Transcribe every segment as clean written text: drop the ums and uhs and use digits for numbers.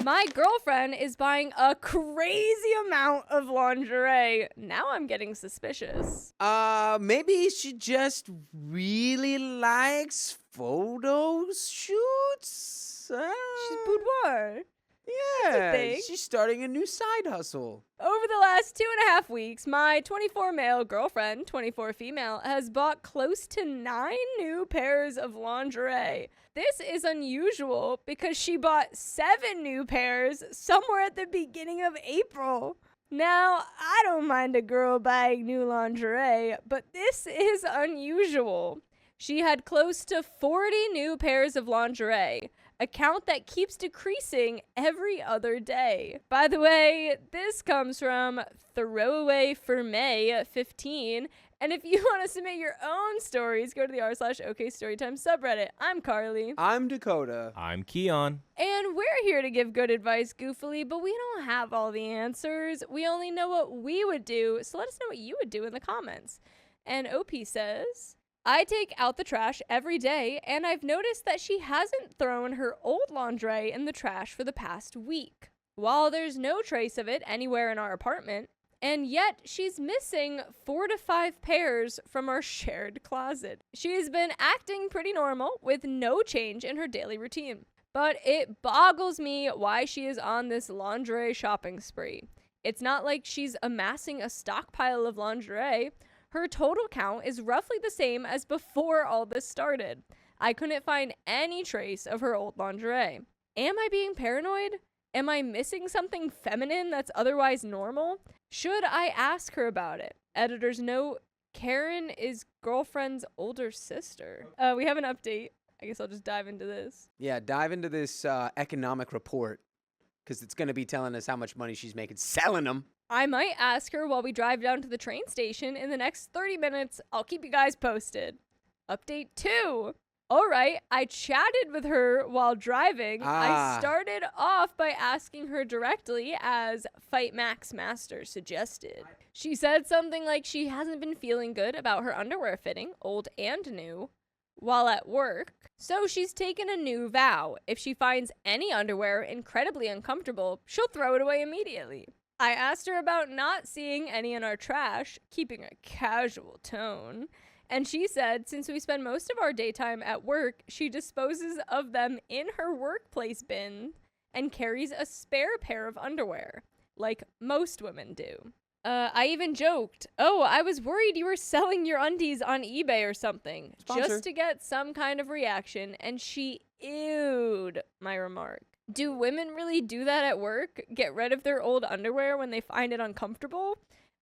My girlfriend is buying a crazy amount of lingerie. Now I'm getting suspicious. Maybe she just really likes photo shoots? She's boudoir. Yeah, thing. she's starting a new side hustle. Over the last 2.5 weeks, my 24 male girlfriend, 24 female, has bought close to 9 new pairs of lingerie. This is unusual because she bought 7 new pairs somewhere at the beginning of April. Now, I don't mind a girl buying new lingerie, but this is unusual. She had close to 40 new pairs of lingerie, a count that keeps decreasing every other day. By the way, this comes from Throwaway for May 15. And if you want to submit your own stories, go to the r/OK Storytime subreddit. I'm Carly. I'm Dakota. I'm Keon. And we're here to give good advice goofily, but we don't have all the answers. We only know what we would do, so let us know what you would do in the comments. And OP says, I take out the trash every day, and I've noticed that she hasn't thrown her old lingerie in the trash for the past week. While there's no trace of it anywhere in our apartment, and yet she's missing 4 to 5 pairs from our shared closet. She's been acting pretty normal with no change in her daily routine. But it boggles me why she is on this lingerie shopping spree. It's not like she's amassing a stockpile of lingerie. Her total count is roughly the same as before all this started. I couldn't find any trace of her old lingerie. Am I being paranoid? Am I missing something feminine that's otherwise normal? Should I ask her about it? Editor's note, Karen is girlfriend's older sister. We have an update. I guess I'll just dive into this. Yeah, dive into this economic report, because it's going to be telling us how much money she's making selling them. I might ask her while we drive down to the train station in the next 30 minutes. I'll keep you guys posted. Update 2. All right, I chatted with her while driving. I started off by asking her directly, as Fight Max Master suggested. She said something like she hasn't been feeling good about her underwear fitting, old and new, while at work. So she's taken a new vow. If she finds any underwear incredibly uncomfortable, she'll throw it away immediately. I asked her about not seeing any in our trash, keeping a casual tone. And she said since we spend most of our daytime at work, she disposes of them in her workplace bin and carries a spare pair of underwear, like most women do. I even joked, I was worried you were selling your undies on eBay or something, Sponsor. just to get some kind of reaction, and she ewed my remark. Do women really do that at work? Get rid of their old underwear when they find it uncomfortable?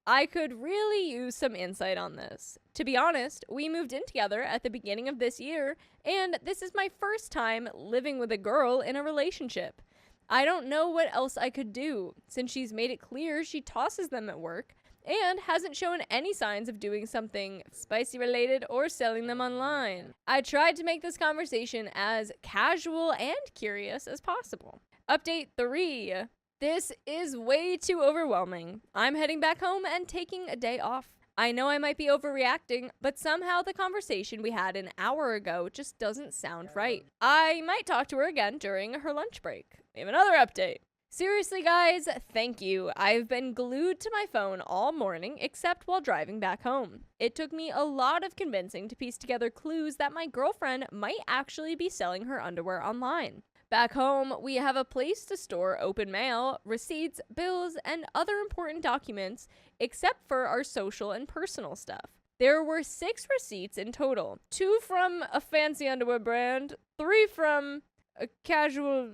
I could really use some insight on this. To be honest, we moved in together at the beginning of this year, and this is my first time living with a girl in a relationship. I don't know what else I could do, since she's made it clear she tosses them at work and hasn't shown any signs of doing something spicy related or selling them online. I tried to make this conversation as casual and curious as possible. Update 3. This is way too overwhelming. I'm heading back home and taking a day off. I know I might be overreacting, but somehow the conversation we had an hour ago just doesn't sound right. I might talk to her again during her lunch break. We have another update. Seriously, guys, thank you. I've been glued to my phone all morning, except while driving back home. It took me a lot of convincing to piece together clues that my girlfriend might actually be selling her underwear online. Back home, we have a place to store open mail, receipts, bills, and other important documents, except for our social and personal stuff. There were 6 receipts in total. 2 from a fancy underwear brand, 3 from a casual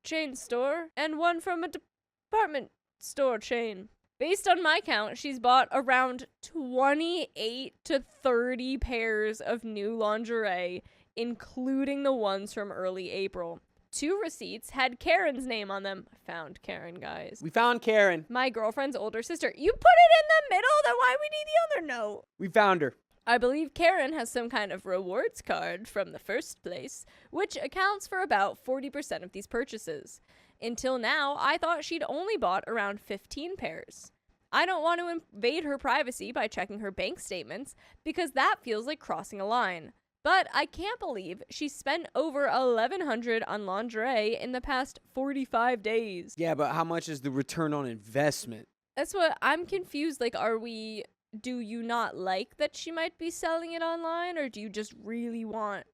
chain store, and 1 from a department store chain. Based on my count, she's bought around 28 to 30 pairs of new lingerie, including the ones from early April. 2 receipts had Karen's name on them. I found Karen, guys. We found Karen. My girlfriend's older sister. You put it in the middle? Then why we need the other note? We found her. I believe Karen has some kind of rewards card from the first place, which accounts for about 40% of these purchases. Until now, I thought she'd only bought around 15 pairs. I don't want to invade her privacy by checking her bank statements, because that feels like crossing a line. But I can't believe she spent over $1,100 on lingerie in the past 45 days. Yeah, but how much is the return on investment? That's what I'm confused. Like, do you not like that she might be selling it online, or do you just really want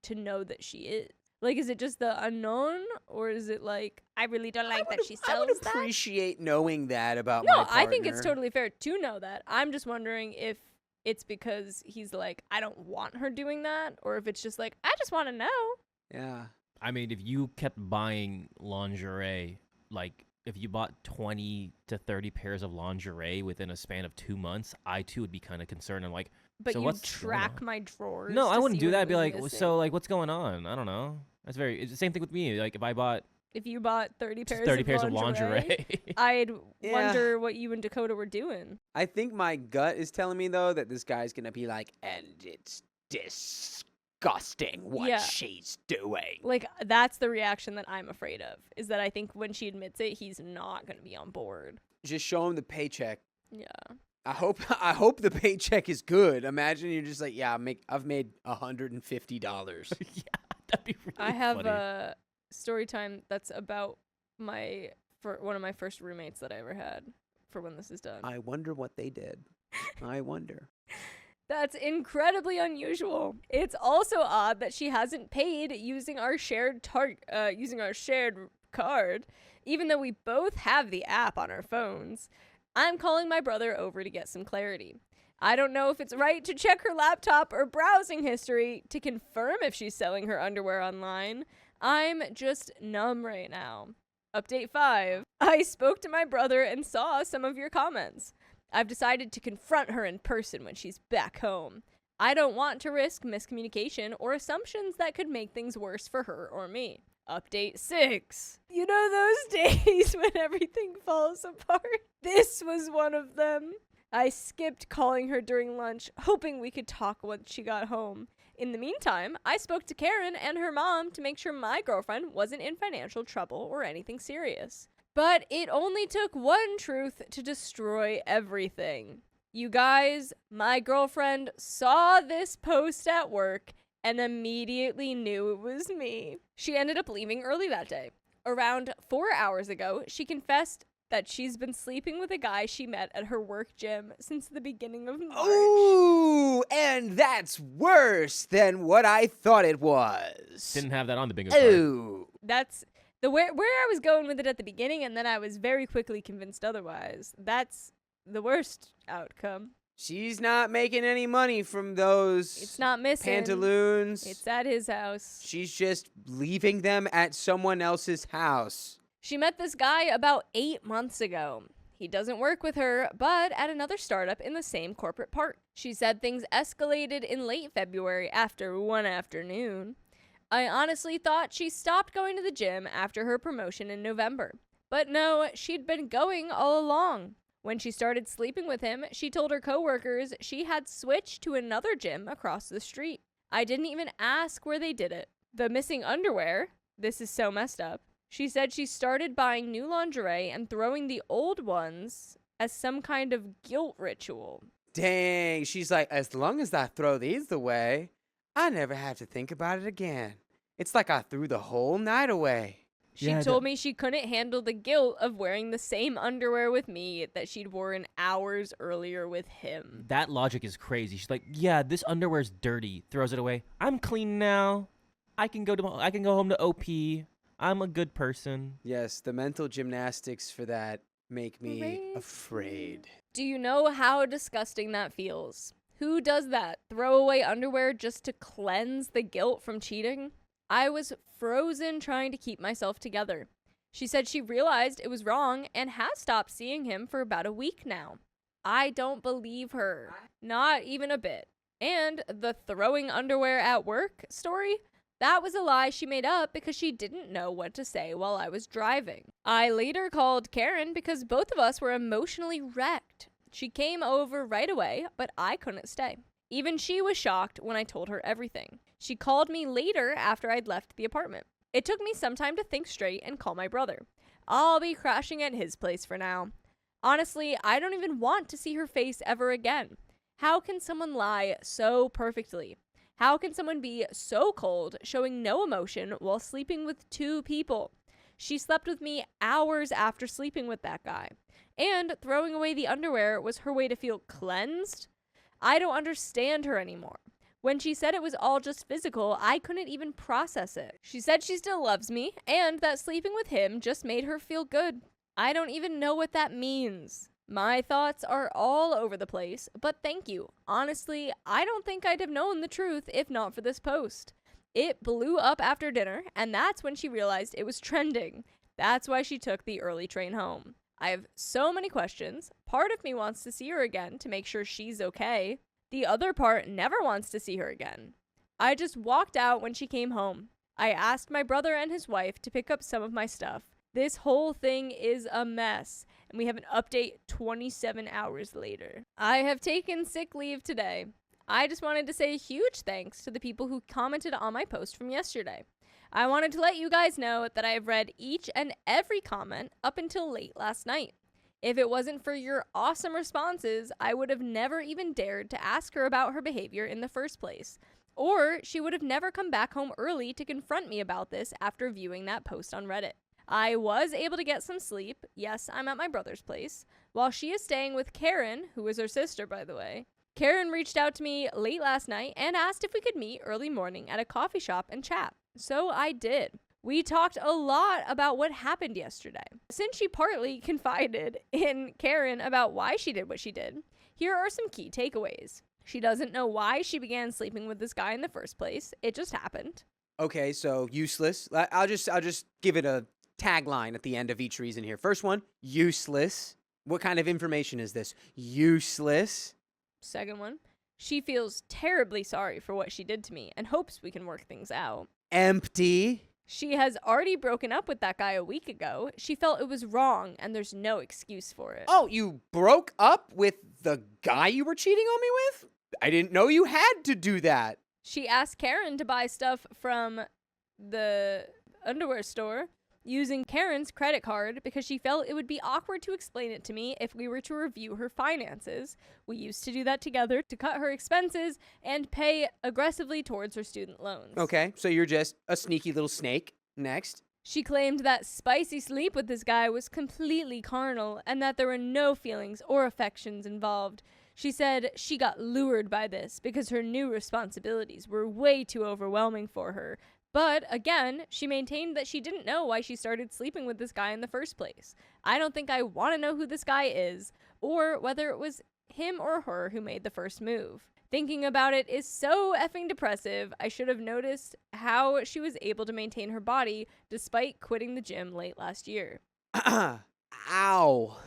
to know that she is? Like, is it just the unknown, or is it like, I really don't like that she sells I would that? appreciate knowing that about my No, partner. I think it's totally fair to know that. I'm just wondering if it's because he's like, I don't want her doing that, or if it's just like, I just want to know. Yeah. I mean, if you kept buying lingerie, like if you bought 20 to 30 pairs of lingerie within a span of 2 months, I too would be kind of concerned. I'm like, But so you what's track going on? my drawers. No, I to wouldn't see do what that. I'd be was like, missing. so like, what's going on? I don't know. It's the same thing with me. Like if I bought If you bought 30 pairs of lingerie. I'd Yeah. wonder what you and Dakota were doing. I think my gut is telling me, though, that this guy's going to be like, and it's disgusting what Yeah. she's doing. Like, that's the reaction that I'm afraid of, is that I think when she admits it, he's not going to be on board. Just show him the paycheck. Yeah. I hope the paycheck is good. Imagine you're just like, yeah, I've made $150. Yeah, that'd be really I have funny. a story time that's about one of my first roommates that I ever had for when this is done. I wonder what they did. I wonder. That's incredibly unusual. It's also odd that she hasn't paid using our shared card, even though we both have the app on our phones. I'm calling my brother over to get some clarity. I don't know if it's right to check her laptop or browsing history to confirm if she's selling her underwear online. I'm just numb right now. Update 5. I spoke to my brother and saw some of your comments. I've decided to confront her in person when she's back home. I don't want to risk miscommunication or assumptions that could make things worse for her or me. Update 6. You know those days when everything falls apart? This was one of them. I skipped calling her during lunch, hoping we could talk once she got home. In the meantime, I spoke to Karen and her mom to make sure my girlfriend wasn't in financial trouble or anything serious. But it only took one truth to destroy everything. You guys, my girlfriend saw this post at work and immediately knew it was me. She ended up leaving early that day. Around 4 hours ago, she confessed that she's been sleeping with a guy she met at her work gym since the beginning of March. Ooh, and that's worse than what I thought it was. Didn't have that on the bingo card. Ooh. That's the where I was going with it at the beginning, and then I was very quickly convinced otherwise. That's the worst outcome. She's not making any money from those It's not missing. pantaloons. It's at his house. She's just leaving them at someone else's house. She met this guy about 8 months ago. He doesn't work with her, but at another startup in the same corporate part. She said things escalated in late February after one afternoon. I honestly thought she stopped going to the gym after her promotion in November. But no, she'd been going all along. When she started sleeping with him, she told her coworkers she had switched to another gym across the street. I didn't even ask where they did it. The missing underwear, this is so messed up. She said she started buying new lingerie and throwing the old ones as some kind of guilt ritual. Dang, she's like, as long as I throw these away, I never have to think about it again. It's like I threw the whole night away. She told me she couldn't handle the guilt of wearing the same underwear with me that she'd worn hours earlier with him. That logic is crazy. She's like, yeah, this underwear's dirty. Throws it away. I'm clean now. I can go home to OP. I'm a good person. Yes, the mental gymnastics for that make me afraid. Do you know how disgusting that feels? Who does that? Throw away underwear just to cleanse the guilt from cheating? I was frozen trying to keep myself together. She said she realized it was wrong and has stopped seeing him for about a week now. I don't believe her. Not even a bit. And the throwing underwear at work story? That was a lie she made up because she didn't know what to say while I was driving. I later called Karen because both of us were emotionally wrecked. She came over right away, but I couldn't stay. Even she was shocked when I told her everything. She called me later after I'd left the apartment. It took me some time to think straight and call my brother. I'll be crashing at his place for now. Honestly, I don't even want to see her face ever again. How can someone lie so perfectly? How can someone be so cold, showing no emotion while sleeping with 2 people? She slept with me hours after sleeping with that guy. And throwing away the underwear was her way to feel cleansed? I don't understand her anymore. When she said it was all just physical, I couldn't even process it. She said she still loves me, and that sleeping with him just made her feel good. I don't even know what that means. My thoughts are all over the place, but thank you. Honestly, I don't think I'd have known the truth if not for this post. It blew up after dinner, and that's when she realized it was trending. That's why she took the early train home. I have so many questions. Part of me wants to see her again to make sure she's okay. The other part never wants to see her again. I just walked out when she came home. I asked my brother and his wife to pick up some of my stuff. This whole thing is a mess, and we have an update 27 hours later. I have taken sick leave today. I just wanted to say a huge thanks to the people who commented on my post from yesterday. I wanted to let you guys know that I have read each and every comment up until late last night. If it wasn't for your awesome responses, I would have never even dared to ask her about her behavior in the first place. Or she would have never come back home early to confront me about this after viewing that post on Reddit. I was able to get some sleep. Yes, I'm at my brother's place. While she is staying with Karen, who is her sister, by the way. Karen reached out to me late last night and asked if we could meet early morning at a coffee shop and chat. So I did. We talked a lot about what happened yesterday. Since she partly confided in Karen about why she did what she did, here are some key takeaways. She doesn't know why she began sleeping with this guy in the first place. It just happened. Okay, so useless. I'll just give it a tagline at the end of each reason here. First one, useless. What kind of information is this? Useless. Second one, she feels terribly sorry for what she did to me and hopes we can work things out. Empty. She has already broken up with that guy a week ago. She felt it was wrong and there's no excuse for it. Oh, you broke up with the guy you were cheating on me with? I didn't know you had to do that. She asked Karen to buy stuff from the underwear store using Karen's credit card because she felt it would be awkward to explain it to me if we were to review her finances. We used to do that together to cut her expenses and pay aggressively towards her student loans. Okay, so you're just a sneaky little snake. Next. She claimed that spicy sleep with this guy was completely carnal and that there were no feelings or affections involved. She said she got lured by this because her new responsibilities were way too overwhelming for her. But again, she maintained that she didn't know why she started sleeping with this guy in the first place. I don't think I want to know who this guy is or whether it was him or her who made the first move. Thinking about it is so effing depressive. I should have noticed how she was able to maintain her body despite quitting the gym late last year. Ow.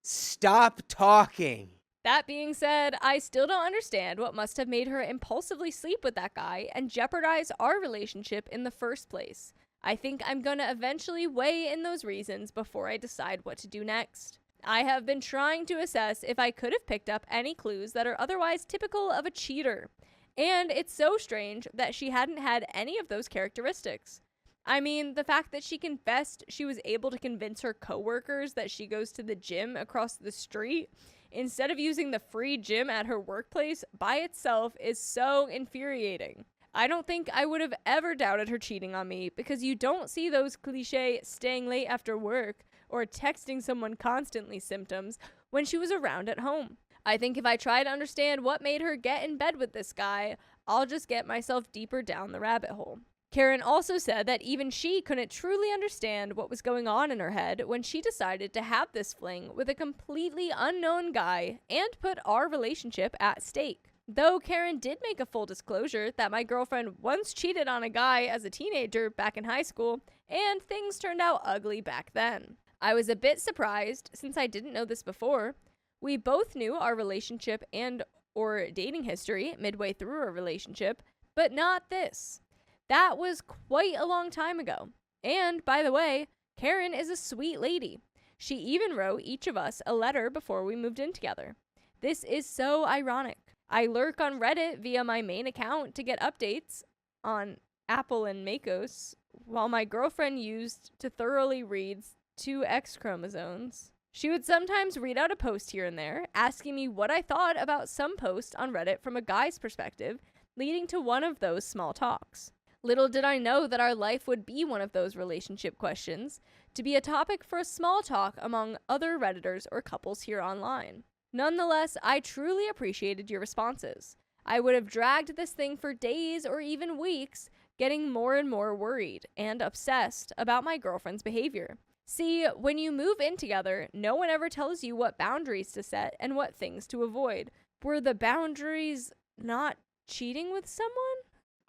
Stop talking. That being said, I still don't understand what must have made her impulsively sleep with that guy and jeopardize our relationship in the first place. I think I'm gonna eventually weigh in those reasons before I decide what to do next. I have been trying to assess if I could have picked up any clues that are otherwise typical of a cheater. And it's so strange that she hadn't had any of those characteristics. I mean, the fact that she confessed she was able to convince her coworkers that she goes to the gym across the street instead of using the free gym at her workplace by itself is so infuriating. I don't think I would have ever doubted her cheating on me because you don't see those cliche staying late after work or texting someone constantly symptoms when she was around at home. I think if I try to understand what made her get in bed with this guy, I'll just get myself deeper down the rabbit hole. Karen also said that even she couldn't truly understand what was going on in her head when she decided to have this fling with a completely unknown guy and put our relationship at stake. Though Karen did make a full disclosure that my girlfriend once cheated on a guy as a teenager back in high school, and things turned out ugly back then. I was a bit surprised since I didn't know this before. We both knew our relationship and or dating history midway through our relationship, but not this. That was quite a long time ago. And, by the way, Karen is a sweet lady. She even wrote each of us a letter before we moved in together. This is so ironic. I lurk on Reddit via my main account to get updates on Apple and Makos, while my girlfriend used to thoroughly read 2 X chromosomes. She would sometimes read out a post here and there, asking me what I thought about some post on Reddit from a guy's perspective, leading to one of those small talks. Little did I know that our life would be one of those relationship questions, to be a topic for a small talk among other Redditors or couples here online. Nonetheless, I truly appreciated your responses. I would have dragged this thing for days or even weeks, getting more and more worried and obsessed about my girlfriend's behavior. See, when you move in together, no one ever tells you what boundaries to set and what things to avoid. Were the boundaries not cheating with someone?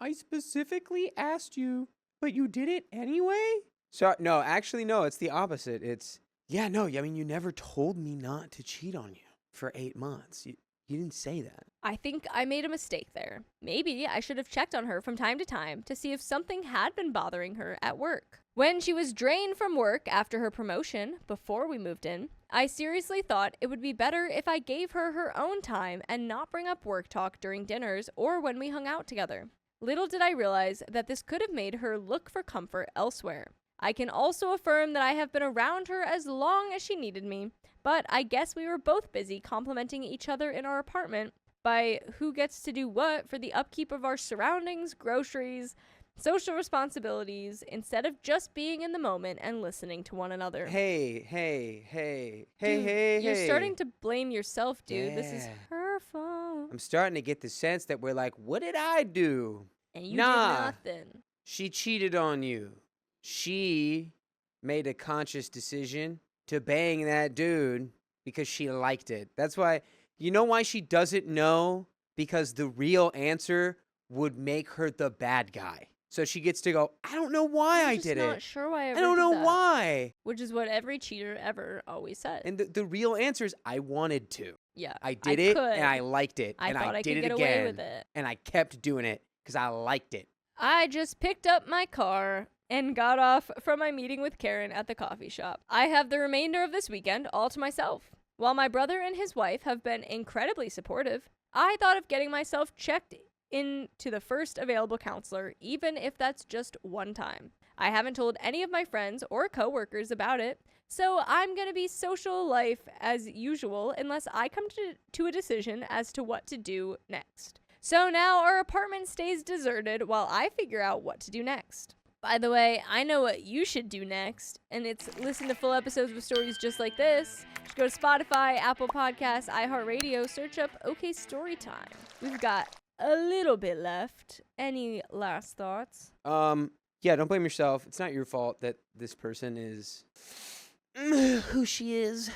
I specifically asked you, but you did it anyway? So, no, actually, no, it's the opposite. You never told me not to cheat on you for 8 months. You didn't say that. I think I made a mistake there. Maybe I should have checked on her from time to see if something had been bothering her at work. When she was drained from work after her promotion, before we moved in, I seriously thought it would be better if I gave her her own time and not bring up work talk during dinners or when we hung out together. Little did I realize that this could have made her look for comfort elsewhere. I can also affirm that I have been around her as long as she needed me, but I guess we were both busy complimenting each other in our apartment by who gets to do what for the upkeep of our surroundings, groceries, social responsibilities, instead of just being in the moment and listening to one another. Hey. Dude, you're starting to blame yourself, dude. This is Yeah. her fault. I'm starting to get the sense that we're like, what did I do? And you Nah. did nothing. She cheated on you. She made a conscious decision to bang that dude because she liked it. That's why, you know why she doesn't know? Because the real answer would make her the bad guy. So she gets to go, I don't know why I did I'm it. not sure why I ever I don't did know that. why. Which is what every cheater ever always said. And the real answer is I wanted to. Yeah. I did it could. and I liked it. I and thought I did could it get again. away with it. And I kept doing it because I liked it. I just picked up my car and got off from my meeting with Karen at the coffee shop. I have the remainder of this weekend all to myself. While my brother and his wife have been incredibly supportive, I thought of getting myself checked into the first available counselor, even if that's just one time. I haven't told any of my friends or coworkers about it, so I'm gonna be social life as usual unless I come to a decision as to what to do next. So now our apartment stays deserted while I figure out what to do next. By the way, I know what you should do next, and it's listen to full episodes with stories just like this. Just go to Spotify, Apple Podcasts, iHeartRadio, search up OK Storytime. We've got a little bit left. Any last thoughts? Yeah, don't blame yourself. It's not your fault that this person is who she is.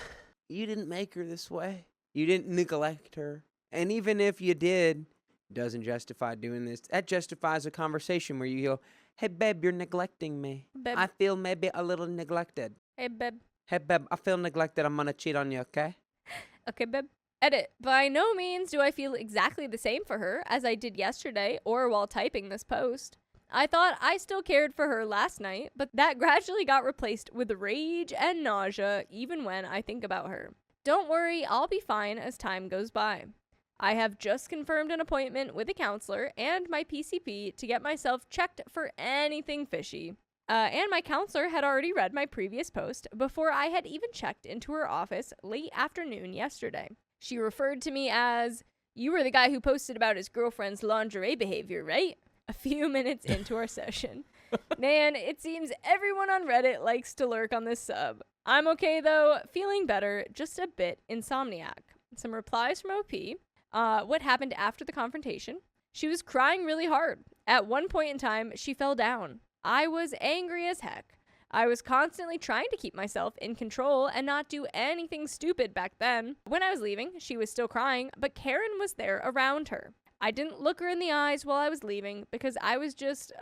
You didn't make her this way. You didn't neglect her. And even if you did, it doesn't justify doing this. That justifies a conversation where you go, hey, babe, you're neglecting me. Babe. I feel maybe a little neglected. Hey, babe. Hey, babe, I feel neglected. I'm going to cheat on you, okay? Okay, babe. Edit. By no means do I feel exactly the same for her as I did yesterday or while typing this post. I thought I still cared for her last night, but that gradually got replaced with rage and nausea even when I think about her. Don't worry, I'll be fine as time goes by. I have just confirmed an appointment with a counselor and my PCP to get myself checked for anything fishy. And my counselor had already read my previous post before I had even checked into her office late afternoon yesterday. She referred to me as, "You were the guy who posted about his girlfriend's lingerie behavior, right?" A few minutes into our session. Man, it seems everyone on Reddit likes to lurk on this sub. I'm okay though, feeling better, just a bit insomniac. Some replies from OP. What happened after the confrontation? She was crying really hard. At one point in time, she fell down. I was angry as heck. I was constantly trying to keep myself in control and not do anything stupid back then. When I was leaving, she was still crying, but Karen was there around her. I didn't look her in the eyes while I was leaving because I was just,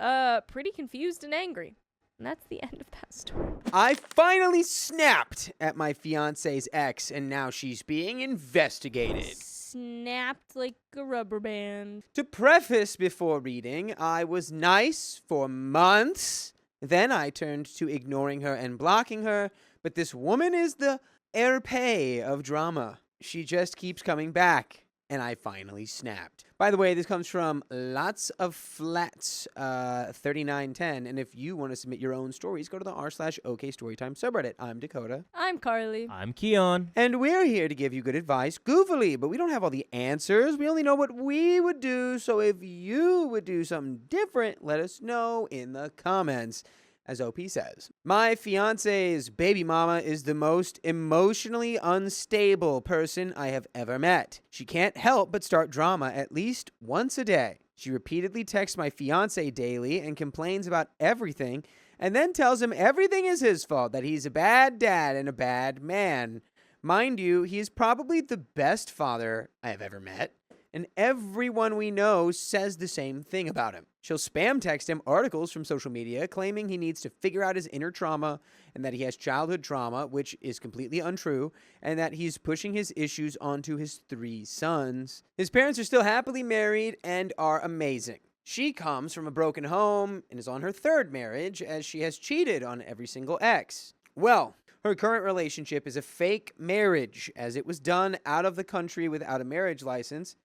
pretty confused and angry. And that's the end of that story. I finally snapped at my fiance's ex, and now she's being investigated. Snapped like a rubber band. To preface before reading, I was nice for months. Then I turned to ignoring her and blocking her, but this woman is the heir pay of drama. She just keeps coming back. and I finally snapped. By the way, this comes from Lots of Flats 3910. And if you want to submit your own stories, go to the r/OK Storytime subreddit. I'm Dakota. I'm Carly. I'm Keon. And we're here to give you good advice goofily, but we don't have all the answers. We only know what we would do. So if you would do something different, let us know in the comments. As OP says, my fiance's baby mama is the most emotionally unstable person I have ever met. She can't help but start drama at least once a day. She repeatedly texts my fiance daily and complains about everything, and then tells him everything is his fault, that he's a bad dad and a bad man. Mind you, he is probably the best father I have ever met, and everyone we know says the same thing about him. She'll spam text him articles from social media claiming he needs to figure out his inner trauma and that he has childhood trauma, which is completely untrue, and that he's pushing his issues onto his 3 sons. His parents are still happily married and are amazing. She comes from a broken home and is on her 3rd marriage, as she has cheated on every single ex. Well, her current relationship is a fake marriage, as it was done out of the country without a marriage license.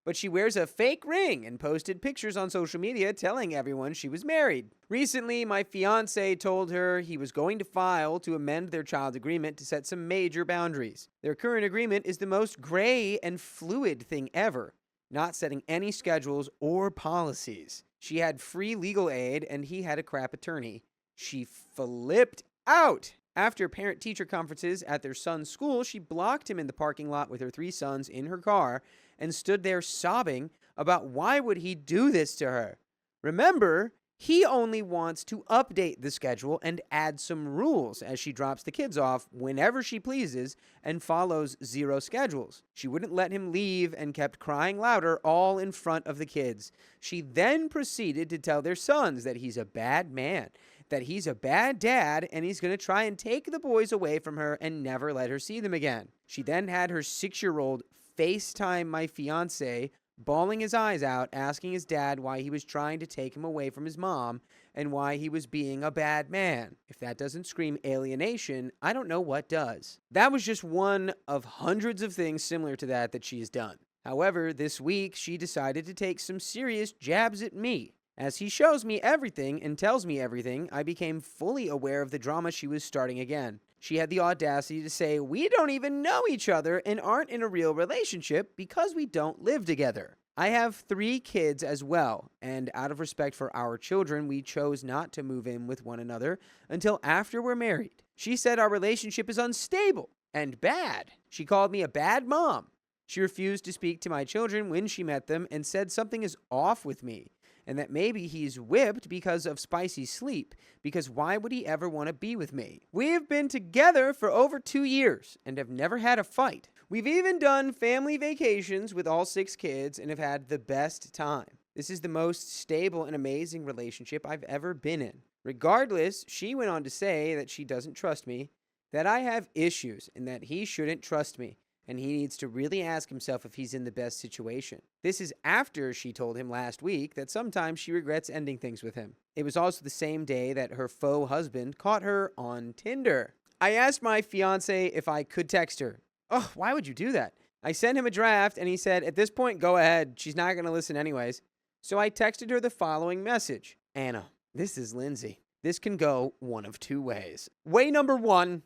But she wears a fake ring and posted pictures on social media telling everyone she was married. Recently, my fiancé told her he was going to file to amend their child agreement to set some major boundaries. Their current agreement is the most gray and fluid thing ever, not setting any schedules or policies. She had free legal aid and he had a crap attorney. She flipped out. After parent-teacher conferences at their son's school, she blocked him in the parking lot with her 3 sons in her car and stood there sobbing about why would he do this to her. Remember, he only wants to update the schedule and add some rules as she drops the kids off whenever she pleases and follows 0 schedules. She wouldn't let him leave and kept crying louder all in front of the kids. She then proceeded to tell their sons that he's a bad man, that he's a bad dad, and he's going to try and take the boys away from her and never let her see them again. She then had her 6-year-old FaceTime my fiancé, bawling his eyes out, asking his dad why he was trying to take him away from his mom and why he was being a bad man. If that doesn't scream alienation, I don't know what does. That was just one of hundreds of things similar to that she has done. However, this week, she decided to take some serious jabs at me. As he shows me everything and tells me everything, I became fully aware of the drama she was starting again. She had the audacity to say, we don't even know each other and aren't in a real relationship because we don't live together. I have 3 kids as well, and out of respect for our children, we chose not to move in with one another until after we're married. She said our relationship is unstable and bad. She called me a bad mom. She refused to speak to my children when she met them and said something is off with me, and that maybe he's whipped because of spicy sleep, because why would he ever want to be with me? We've been together for over 2 years and have never had a fight. We've even done family vacations with all 6 kids and have had the best time. This is the most stable and amazing relationship I've ever been in. Regardless, she went on to say that she doesn't trust me, that I have issues, and that he shouldn't trust me, and he needs to really ask himself if he's in the best situation. This is after she told him last week that sometimes she regrets ending things with him. It was also the same day that her faux husband caught her on Tinder. I asked my fiance if I could text her. Oh, why would you do that? I sent him a draft and he said, at this point, go ahead. She's not going to listen anyways. So I texted her the following message. Anna, this is Lindsay. This can go one of 2 ways. Way number 1,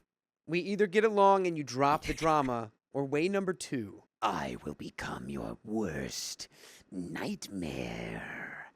we either get along and you drop the drama, or way number 2, I will become your worst nightmare.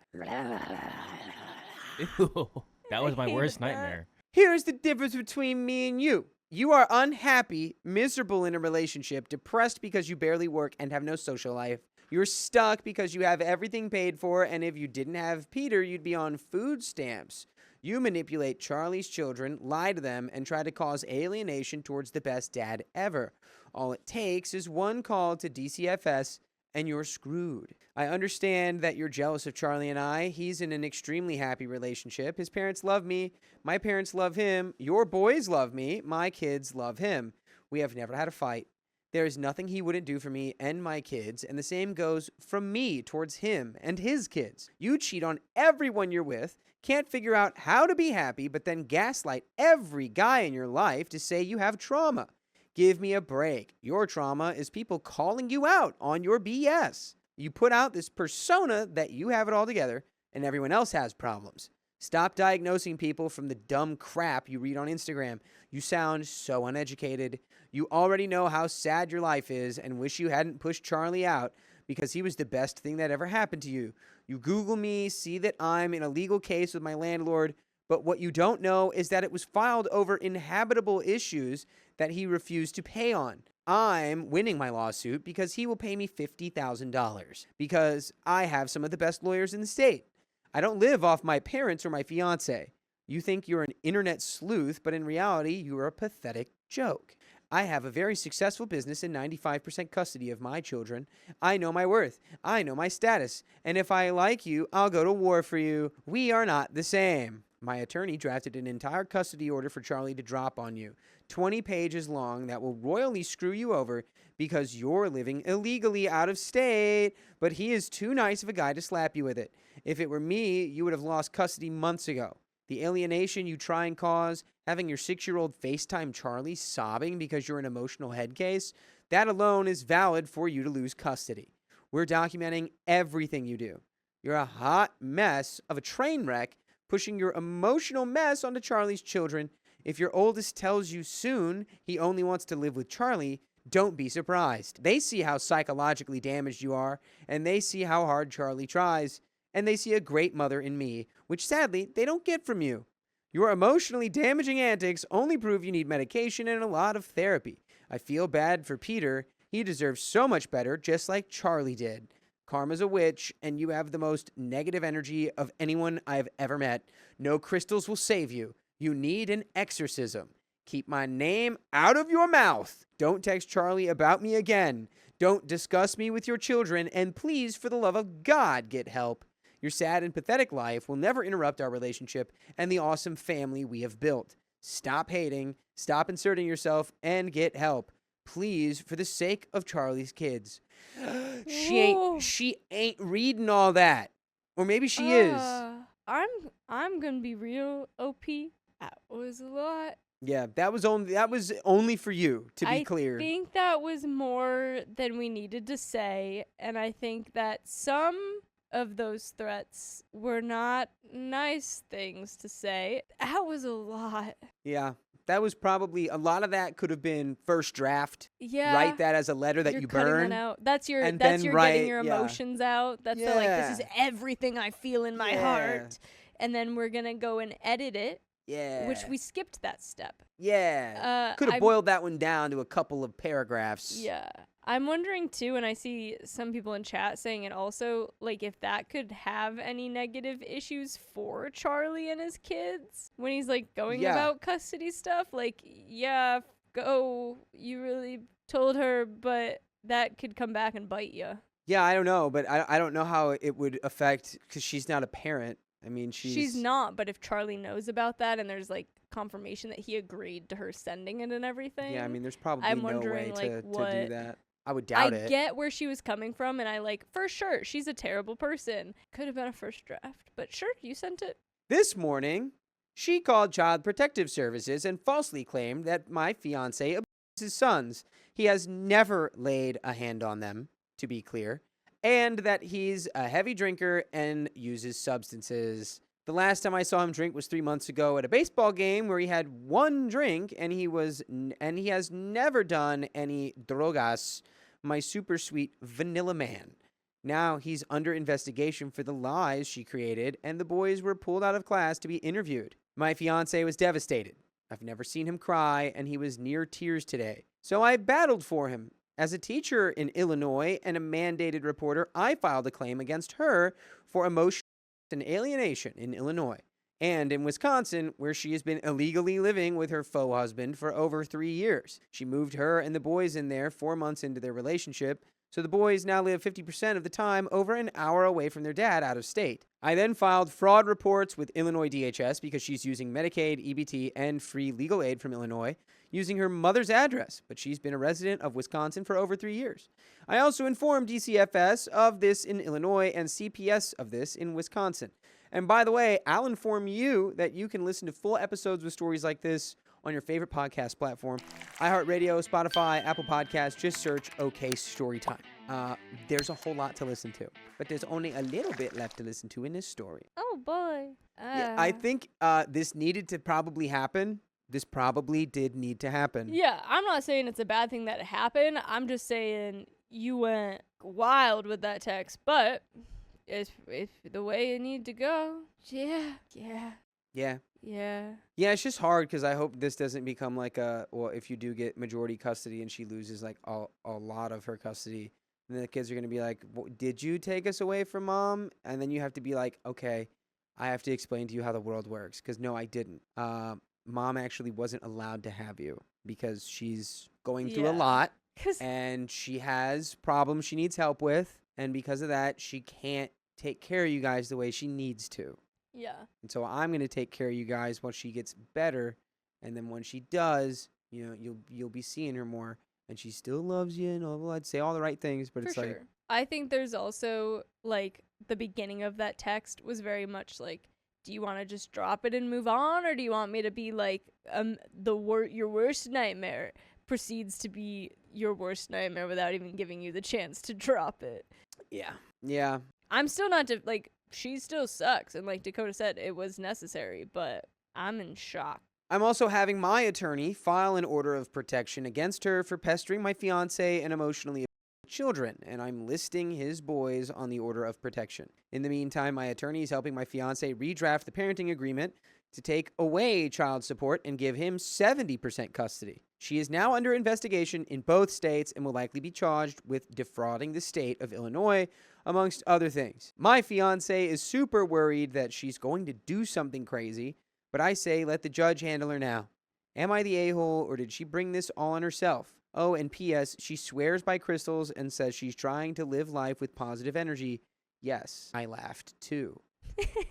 Ew, that was my worst nightmare. Here's the difference between me and you. You are unhappy, miserable in a relationship, depressed because you barely work and have no social life. You're stuck because you have everything paid for, and if you didn't have Peter, you'd be on food stamps. You manipulate Charlie's children, lie to them, and try to cause alienation towards the best dad ever. All it takes is one call to DCFS and you're screwed. I understand that you're jealous of Charlie and I. He's in an extremely happy relationship. His parents love me. My parents love him. Your boys love me. My kids love him. We have never had a fight. There is nothing he wouldn't do for me and my kids, and the same goes from me towards him and his kids. You cheat on everyone you're with, can't figure out how to be happy, but then gaslight every guy in your life to say you have trauma. Give me a break. Your trauma is people calling you out on your BS. You put out this persona that you have it all together and everyone else has problems. Stop diagnosing people from the dumb crap you read on Instagram. You sound so uneducated. You already know how sad your life is and wish you hadn't pushed Charlie out because he was the best thing that ever happened to you. You Google me, see that I'm in a legal case with my landlord, but what you don't know is that it was filed over inhabitable issues that he refused to pay on. I'm winning my lawsuit because he will pay me $50,000 because I have some of the best lawyers in the state. I don't live off my parents or my fiance. You think you're an internet sleuth, but in reality, you're a pathetic joke. I have a very successful business and 95% custody of my children. I know my worth. I know my status. And if I like you, I'll go to war for you. We are not the same. My attorney drafted an entire custody order for Charlie to drop on you. 20 pages long that will royally screw you over because you're living illegally out of state, but he is too nice of a guy to slap you with it. If it were me, you would have lost custody months ago. The alienation you try and cause, having your 6-year-old FaceTime Charlie sobbing because you're an emotional head case, that alone is valid for you to lose custody. We're documenting everything you do. You're a hot mess of a train wreck, pushing your emotional mess onto Charlie's children. If your oldest tells you soon he only wants to live with Charlie, don't be surprised. They see how psychologically damaged you are, and they see how hard Charlie tries. And they see a great mother in me, which sadly they don't get from you. Your emotionally damaging antics only prove you need medication and a lot of therapy. I feel bad for Peter. He deserves so much better, just like Charlie did. Karma's a witch, and you have the most negative energy of anyone I've ever met. No crystals will save you. You need an exorcism. Keep my name out of your mouth. Don't text Charlie about me again. Don't discuss me with your children, and please, for the love of God, get help. Your sad and pathetic life will never interrupt our relationship and the awesome family we have built. Stop hating, stop inserting yourself, and get help. Please, for the sake of Charlie's kids. She ain't reading all that. Or maybe she is. I'm gonna be real, OP. That was a lot. Yeah, that was only for you, to be clear. I think that was more than we needed to say, and I think that some of those threats were not nice things to say. That was a lot. Yeah, that was probably, a lot of that could have been first draft. Yeah. Write that as a letter that you burn. That out. That's your getting your emotions out. That's the, this is everything I feel in my heart. And then we're going to go and edit it. Yeah. Which we skipped that step. Yeah. Could have boiled that one down to a couple of paragraphs. Yeah. I'm wondering too, and I see some people in chat saying it also, like if that could have any negative issues for Charlie and his kids when he's like going about custody stuff. Like, yeah, go, you really told her, but that could come back and bite you. Yeah, I don't know, but I don't know how it would affect, because she's not a parent. I mean, she's not, but if Charlie knows about that and there's like confirmation that he agreed to her sending it and everything. Yeah, I mean, there's probably no way to do that. I would doubt it. I get where she was coming from, and for sure, she's a terrible person. Could have been a first draft, but sure, you sent it. This morning, she called Child Protective Services and falsely claimed that my fiancé abuses his sons. He has never laid a hand on them, to be clear, and that he's a heavy drinker and uses substances. The last time I saw him drink was 3 months ago at a baseball game where he had one drink, and he has never done any drogas. My super sweet vanilla man. Now he's under investigation for the lies she created, and the boys were pulled out of class to be interviewed. My fiance was devastated. I've never seen him cry, and he was near tears today. So I battled for him. As a teacher in Illinois and a mandated reporter, I filed a claim against her for emotional and alienation in Illinois. And in Wisconsin, where she has been illegally living with her faux husband for over 3 years. She moved her and the boys in there 4 months into their relationship, so the boys now live 50% of the time over an hour away from their dad out of state. I then filed fraud reports with Illinois DHS because she's using Medicaid, EBT, and free legal aid from Illinois, using her mother's address, but she's been a resident of Wisconsin for over 3 years. I also informed DCFS of this in Illinois and CPS of this in Wisconsin. And by the way, I'll inform you that you can listen to full episodes with stories like this on your favorite podcast platform. iHeartRadio, Spotify, Apple Podcasts. Just search OK Storytime. There's a whole lot to listen to, but there's only a little bit left to listen to in this story. Oh boy. Yeah, I think this needed to probably happen. This probably did need to happen. Yeah, I'm not saying it's a bad thing that it happened. I'm just saying you went wild with that text, but it's the way it need to go. Yeah. Yeah. Yeah. Yeah, it's just hard because I hope this doesn't become like if you do get majority custody and she loses like a lot of her custody, then the kids are going to be like, did you take us away from mom? And then you have to be like, okay, I have to explain to you how the world works because no, I didn't. Mom actually wasn't allowed to have you because she's going through a lot and she has problems she needs help with. And because of that, she can't take care of you guys the way she needs to. Yeah. And so I'm going to take care of you guys once she gets better. And then when she does, you'll be seeing her more. And she still loves you and I'd say all the right things. But it's like, I think there's also like the beginning of that text was very much like, do you want to just drop it and move on, or do you want me to be like your worst nightmare proceeds to be your worst nightmare without even giving you the chance to drop it? Yeah. I'm still not like she still sucks, and like Dakota said, it was necessary, but I'm in shock. I'm also having my attorney file an order of protection against her for pestering my fiance and emotionally children, and I'm listing his boys on the order of protection. In the meantime, my attorney is helping my fiance redraft the parenting agreement to take away child support and give him 70% custody. She is now under investigation in both states and will likely be charged with defrauding the state of Illinois, amongst other things. My fiance is super worried that she's going to do something crazy, but I say let the judge handle her now. Am I the a-hole, or did she bring this all on herself? Oh, and P.S., she swears by crystals and says she's trying to live life with positive energy. Yes, I laughed too.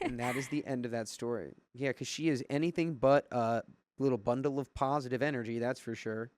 And that is the end of that story. Yeah, because she is anything but a little bundle of positive energy, that's for sure.